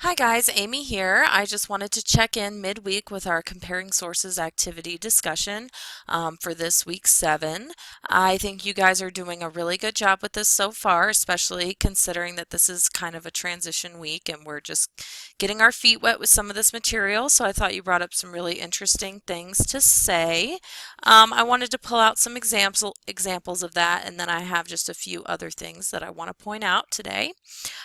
Hi guys, Amy here. I just wanted to check in midweek with our comparing sources activity discussion for this week 7. I think you guys are doing a really good job with this so far, especially considering that this is kind of a transition week and we're just getting our feet wet with some of this material. So I thought you brought up some really interesting things to say. I wanted to pull out some examples of that, and then I have just a few other things that I want to point out today.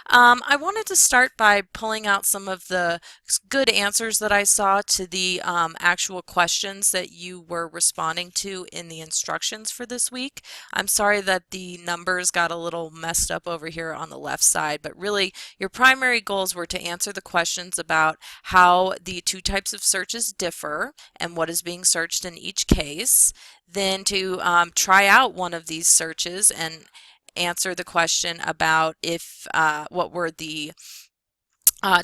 I wanted to start by pulling out some of the good answers that I saw to the actual questions that you were responding to in the instructions for this week. I'm sorry that the numbers got a little messed up over here on the left side, but really your primary goals were to answer the questions about how the two types of searches differ and what is being searched in each case, then to try out one of these searches and answer the question about if what were the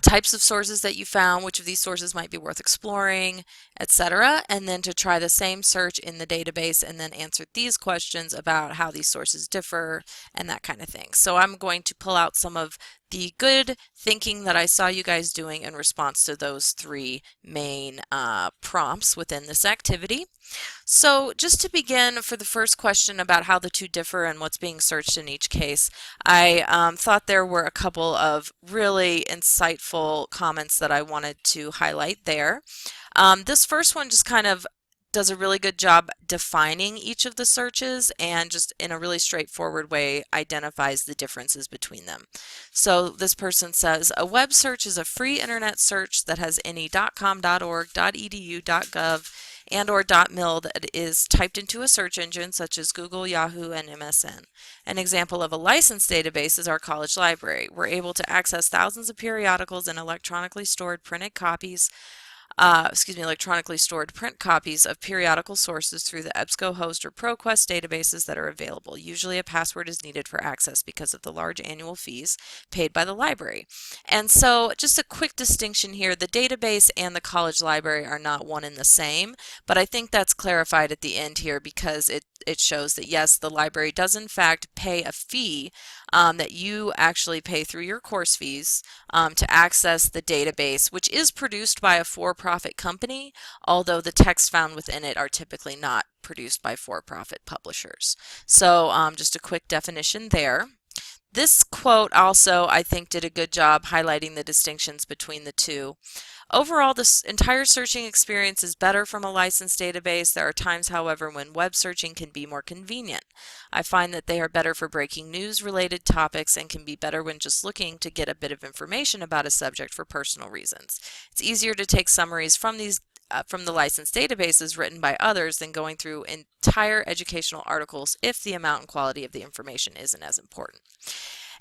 types of sources that you found, which of these sources might be worth exploring, etc. And then to try the same search in the database and then answer these questions about how these sources differ and that kind of thing. So I'm going to pull out some of the good thinking that I saw you guys doing in response to those three main prompts within this activity. So just to begin, for the first question about how the two differ and what's being searched in each case, I thought there were a couple of really insightful comments that I wanted to highlight there. This first one just kind of does a really good job defining each of the searches and just in a really straightforward way identifies the differences between them. So this person says, a web search is a free internet search that has any .com, .org, .edu, .gov, and/or .mil that is typed into a search engine such as Google, Yahoo, and MSN. An example of a licensed database is our college library. We're able to access thousands of periodicals and electronically stored electronically stored print copies of periodical sources through the EBSCO host or ProQuest databases that are available. Usually a password is needed for access because of the large annual fees paid by the library. And so just a quick distinction here, the database and the college library are not one and the same, but I think that's clarified at the end here because it shows that yes, the library does in fact pay a fee that you actually pay through your course fees to access the database, which is produced by a for-profit company, although the texts found within it are typically not produced by for-profit publishers. So just a quick definition there. This quote also, I think, did a good job highlighting the distinctions between the two. Overall, this entire searching experience is better from a licensed database. There are times, however, when web searching can be more convenient. I find that they are better for breaking news-related topics and can be better when just looking to get a bit of information about a subject for personal reasons. It's easier to take summaries from the licensed databases written by others than going through entire educational articles if the amount and quality of the information isn't as important.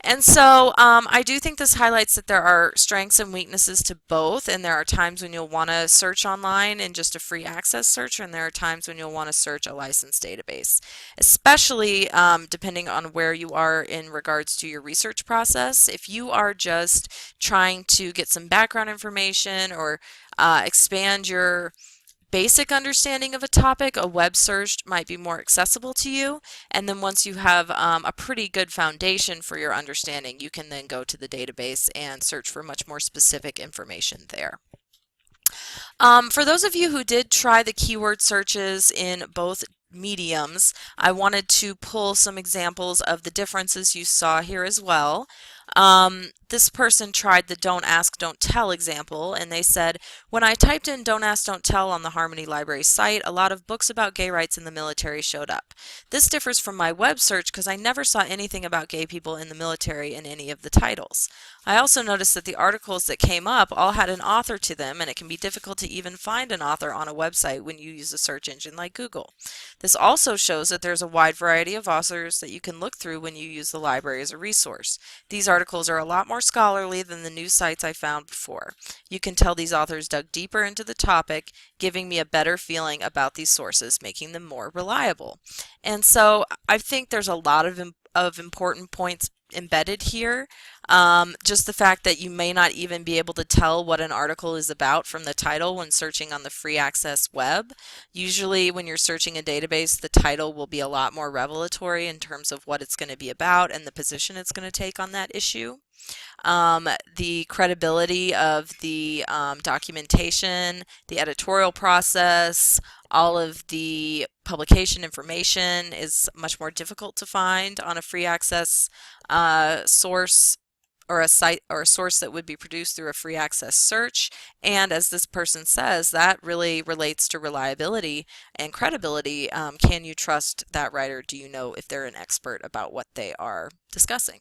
And so I do think this highlights that there are strengths and weaknesses to both, and there are times when you'll want to search online in just a free access search, and there are times when you'll want to search a licensed database, especially depending on where you are in regards to your research process. If you are just trying to get some background information or expand your basic understanding of a topic, a web search might be more accessible to you. And then once you have a pretty good foundation for your understanding, you can then go to the database and search for much more specific information there. For those of you who did try the keyword searches in both mediums, I wanted to pull some examples of the differences you saw here as well. This person tried the don't ask, don't tell example, and they said, when I typed in don't ask, don't tell on the Harmony Library site, a lot of books about gay rights in the military showed up. This differs from my web search because I never saw anything about gay people in the military in any of the titles. I also noticed that the articles that came up all had an author to them, and it can be difficult to even find an author on a website when you use a search engine like Google. This also shows that there's a wide variety of authors that you can look through when you use the library as a resource. These articles are a lot more scholarly than the news sites I found before. You can tell these authors dug deeper into the topic, giving me a better feeling about these sources, making them more reliable. And so I think there's a lot of important points embedded here. Just the fact that you may not even be able to tell what an article is about from the title when searching on the free access web. Usually when you're searching a database, the title will be a lot more revelatory in terms of what it's going to be about and the position it's going to take on that issue. The credibility of the documentation, the editorial process, all of the publication information is much more difficult to find on a free access source or a site or a source that would be produced through a free access search. And as this person says, that really relates to reliability and credibility. Can you trust that writer? Do you know if they're an expert about what they are discussing?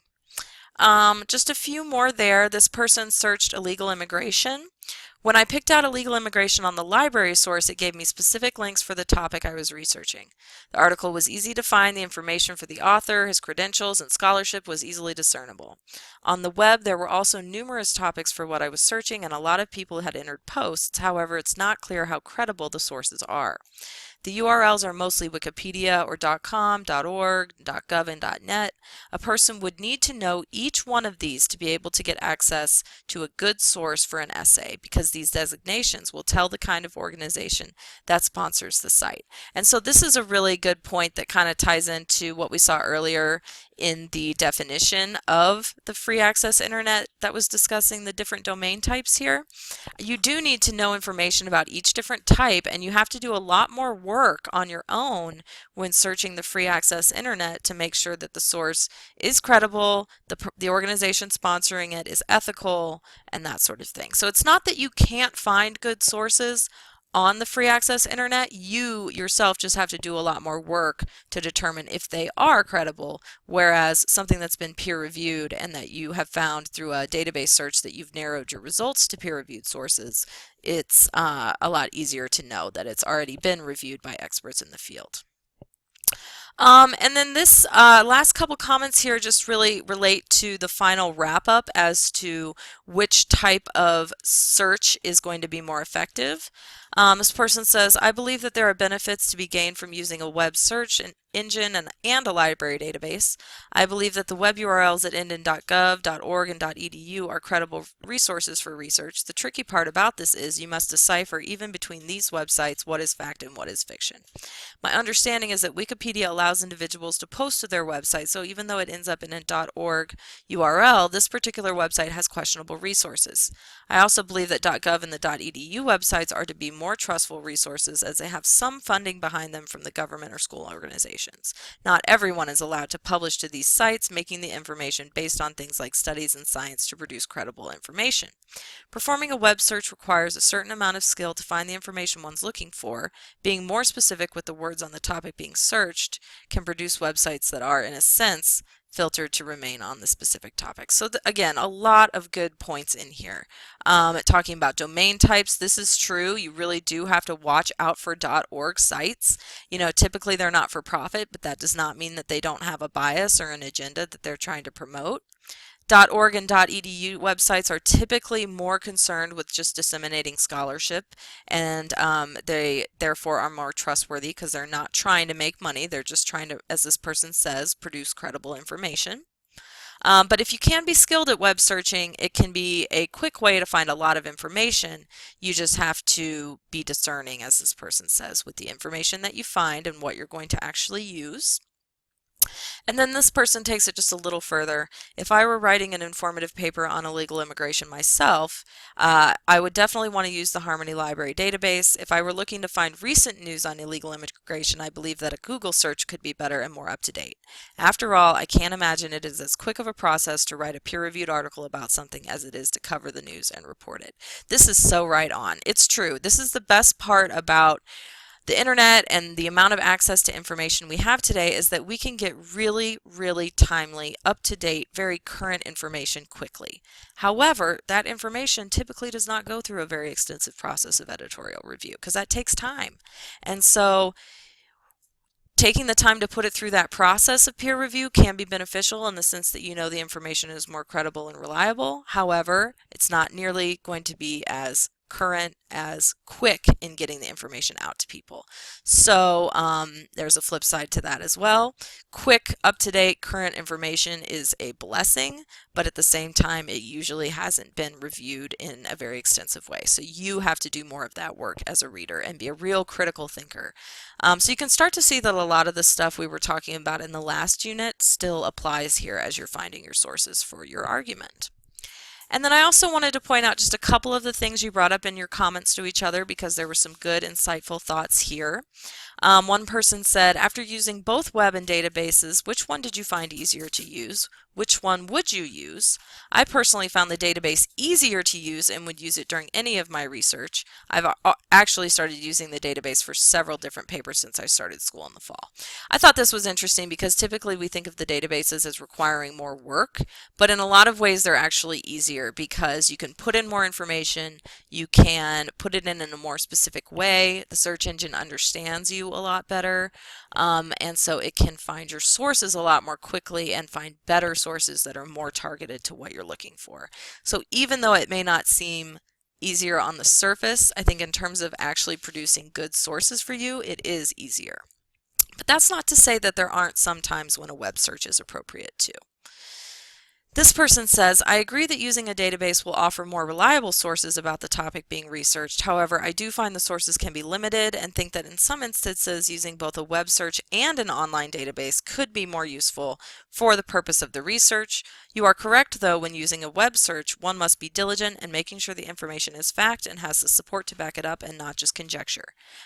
Just a few more there. This person searched illegal immigration. When I picked out illegal immigration on the library source, it gave me specific links for the topic I was researching. The article was easy to find, the information for the author, his credentials, and scholarship was easily discernible. On the web, there were also numerous topics for what I was searching, and a lot of people had entered posts. However, it's not clear how credible the sources are. The URLs are mostly Wikipedia or .com, .org, .gov, and .net. A person would need to know each one of these to be able to get access to a good source for an essay, because these designations will tell the kind of organization that sponsors the site. And so this is a really good point that kind of ties into what we saw earlier in the definition of the free access internet that was discussing the different domain types here. You do need to know information about each different type, and you have to do a lot more work on your own when searching the free access internet to make sure that the source is credible, the organization sponsoring it is ethical, and that sort of thing. So it's not that you can't find good sources on the free access internet. You yourself just have to do a lot more work to determine if they are credible, whereas something that's been peer reviewed and that you have found through a database search that you've narrowed your results to peer reviewed sources, it's a lot easier to know that it's already been reviewed by experts in the field. And then this last couple comments here just really relate to the final wrap up as to which type of search is going to be more effective. This person says, I believe that there are benefits to be gained from using a web search engine and a library database. I believe that the web URLs that end in .gov, .org, and .edu are credible resources for research. The tricky part about this is you must decipher even between these websites what is fact and what is fiction. My understanding is that Wikipedia allows individuals to post to their website, so even though it ends up in a .org URL, this particular website has questionable resources. I also believe that .gov and the .edu websites are to be more trustful resources as they have some funding behind them from the government or school organizations. Not everyone is allowed to publish to these sites, making the information based on things like studies and science to produce credible information. Performing a web search requires a certain amount of skill to find the information one's looking for. Being more specific with the words on the topic being searched can produce websites that are, in a sense, filtered to remain on the specific topic. So again, a lot of good points in here. Talking about domain types, this is true. You really do have to watch out for .org sites. You know, typically they're not for profit, but that does not mean that they don't have a bias or an agenda that they're trying to promote. .org and .edu websites are typically more concerned with just disseminating scholarship, and they therefore are more trustworthy because they're not trying to make money. They're just trying to, as this person says, produce credible information. But if you can be skilled at web searching, it can be a quick way to find a lot of information. You just have to be discerning, as this person says, with the information that you find and what you're going to actually use. And then this person takes it just a little further. If I were writing an informative paper on illegal immigration myself, I would definitely want to use the Harmony Library database. If I were looking to find recent news on illegal immigration, I believe that a Google search could be better and more up to date. After all, I can't imagine it is as quick of a process to write a peer-reviewed article about something as it is to cover the news and report it. This is so right on. It's true. This is the best part about the internet and the amount of access to information we have today, is that we can get really, really timely, up-to-date, very current information quickly. However, that information typically does not go through a very extensive process of editorial review because that takes time. And so taking the time to put it through that process of peer review can be beneficial in the sense that you know the information is more credible and reliable. However, it's not nearly going to be as current as quick in getting the information out to people. So there's a flip side to that as well. Quick, up-to-date, current information is a blessing, but at the same time, it usually hasn't been reviewed in a very extensive way. So you have to do more of that work as a reader and be a real critical thinker. So you can start to see that a lot of the stuff we were talking about in the last unit still applies here as you're finding your sources for your argument. And then I also wanted to point out just a couple of the things you brought up in your comments to each other because there were some good, insightful thoughts here. One person said, after using both web and databases, which one did you find easier to use? Which one would you use? I personally found the database easier to use and would use it during any of my research. I've actually started using the database for several different papers since I started school in the fall. I thought this was interesting because typically we think of the databases as requiring more work, but in a lot of ways they're actually easier because you can put in more information, you can put it in a more specific way, the search engine understands you a lot better, and so it can find your sources a lot more quickly and find better sources that are more targeted to what you're looking for. So even though it may not seem easier on the surface, I think in terms of actually producing good sources for you, it is easier. But that's not to say that there aren't some times when a web search is appropriate too. This person says, I agree that using a database will offer more reliable sources about the topic being researched. However, I do find the sources can be limited and think that in some instances using both a web search and an online database could be more useful for the purpose of the research. You are correct, though, when using a web search, one must be diligent in making sure the information is fact and has the support to back it up and not just conjecture.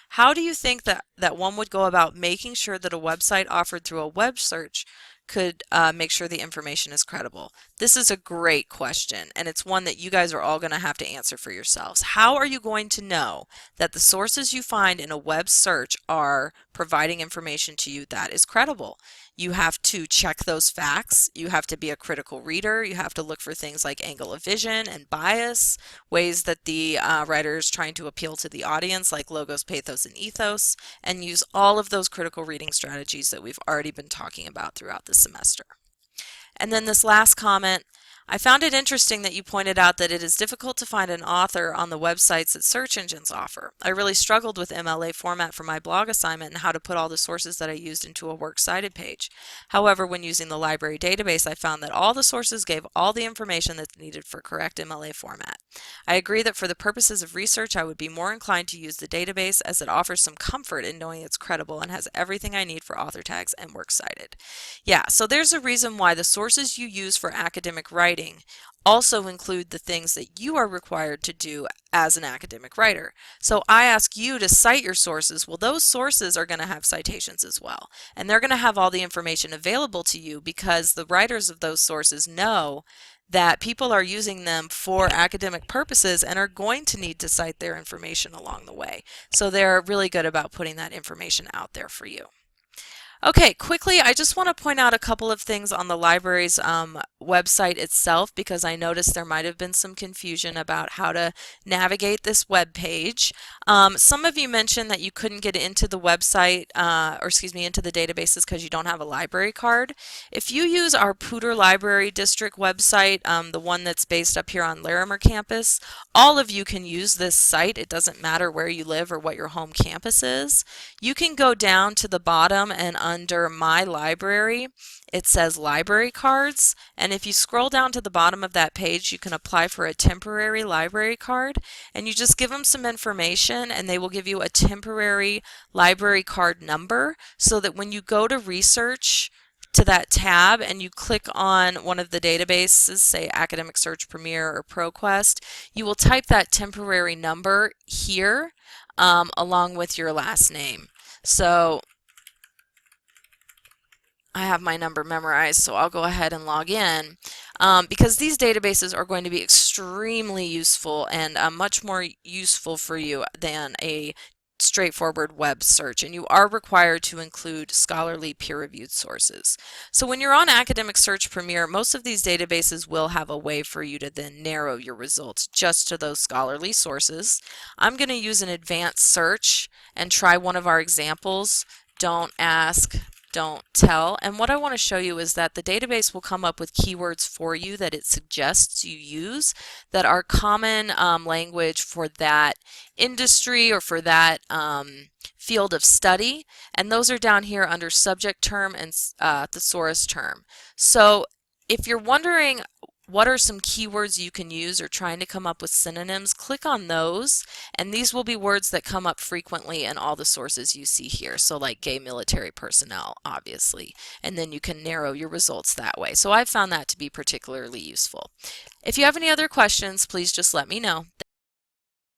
How do you think that one would go about making sure that a website offered through a web search could make sure the information is credible? This is a great question, and it's one that you guys are all going to have to answer for yourselves. How are you going to know that the sources you find in a web search are providing information to you that is credible? You have to check those facts. You have to be a critical reader. You have to look for things like angle of vision and bias, ways that the writer is trying to appeal to the audience, like logos, pathos, and ethos, and use all of those critical reading strategies that we've already been talking about throughout the semester. And then this last comment, I found it interesting that you pointed out that it is difficult to find an author on the websites that search engines offer. I really struggled with MLA format for my blog assignment and how to put all the sources that I used into a works cited page. However, when using the library database, I found that all the sources gave all the information that's needed for correct MLA format. I agree that for the purposes of research, I would be more inclined to use the database as it offers some comfort in knowing it's credible and has everything I need for author tags and works cited. Yeah, so there's a reason why the sources you use for academic writing also include the things that you are required to do as an academic writer. So I ask you to cite your sources. Well, those sources are going to have citations as well, and they're going to have all the information available to you because the writers of those sources know that people are using them for academic purposes and are going to need to cite their information along the way. So they're really good about putting that information out there for you. Okay, quickly, I just want to point out a couple of things on the library's website itself because I noticed there might have been some confusion about how to navigate this web page. Some of you mentioned that you couldn't get into the website, into the databases because you don't have a library card. If you use our Poudre Library District website, the one that's based up here on Larimer campus, all of you can use this site. It doesn't matter where you live or what your home campus is. You can go down to the bottom and under My Library, it says Library Cards, and if you scroll down to the bottom of that page, you can apply for a temporary library card, and you just give them some information and they will give you a temporary library card number so that when you go to research to that tab and you click on one of the databases, say Academic Search Premier or ProQuest, you will type that temporary number here along with your last name. So I have my number memorized, so I'll go ahead and log in because these databases are going to be extremely useful and much more useful for you than a straightforward web search, and you are required to include scholarly peer-reviewed sources. So when you're on Academic Search Premier, most of these databases will have a way for you to then narrow your results just to those scholarly sources. I'm going to use an advanced search and try one of our examples. Don't ask don't tell. And what I want to show you is that the database will come up with keywords for you that it suggests you use that are common language for that industry or for that field of study. And those are down here under subject term and thesaurus term. So if you're wondering what are some keywords you can use or trying to come up with synonyms, click on those, and these will be words that come up frequently in all the sources you see here. So like gay military personnel, obviously, and then you can narrow your results that way. So I've found that to be particularly useful. If you have any other questions, please just let me know.